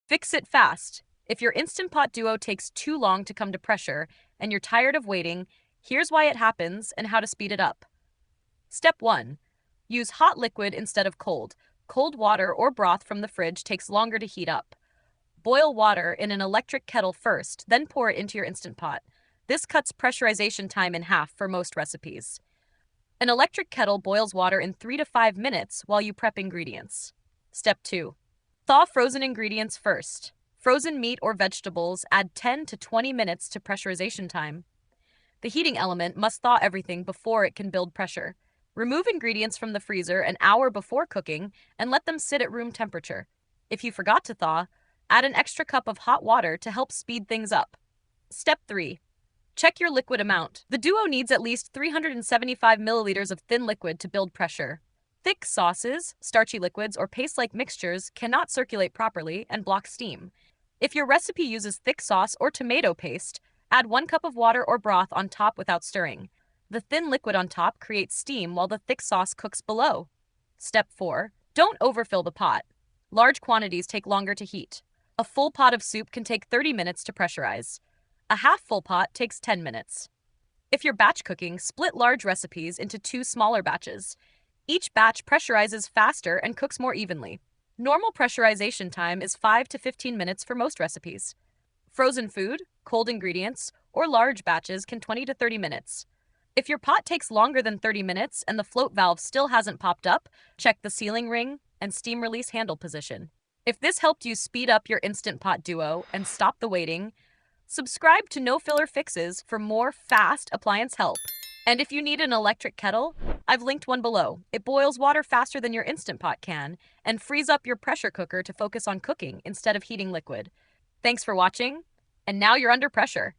Fix it fast. If your Instant Pot Duo takes too long to come to pressure and you're tired of waiting, here's why it happens and how to speed it up. Step 1. Use hot liquid instead of cold. Cold water or broth from the fridge takes longer to heat up. Boil water in an electric kettle first, then pour it into your Instant Pot. This cuts pressurization time in half for most recipes. An electric kettle boils water in 3 to 5 minutes while you prep ingredients. Step 2. Thaw frozen ingredients first. Frozen meat or vegetables add 10 to 20 minutes to pressurization time. The heating element must thaw everything before it can build pressure. Remove ingredients from the freezer an hour before cooking and let them sit at room temperature. If you forgot to thaw, add an extra cup of hot water to help speed things up. Step 3. Check your liquid amount. The Duo needs at least 375 milliliters of thin liquid to build pressure. Thick sauces, starchy liquids, or paste-like mixtures cannot circulate properly and block steam. If your recipe uses thick sauce or tomato paste, add 1 cup of water or broth on top without stirring. The thin liquid on top creates steam while the thick sauce cooks below. Step 4. Don't overfill the pot. Large quantities take longer to heat. A full pot of soup can take 30 minutes to pressurize. A half-full pot takes 10 minutes. If you're batch cooking, split large recipes into 2 smaller batches. Each batch pressurizes faster and cooks more evenly. Normal pressurization time is 5 to 15 minutes for most recipes. Frozen food, cold ingredients, or large batches can 20 to 30 minutes. If your pot takes longer than 30 minutes and the float valve still hasn't popped up, check the sealing ring and steam release handle position. If this helped you speed up your Instant Pot Duo and stop the waiting, subscribe to No Filler Fixes for more fast appliance help. And if you need an electric kettle, I've linked one below. It boils water faster than your Instant Pot can and frees up your pressure cooker to focus on cooking instead of heating liquid. Thanks for watching, and now you're under pressure.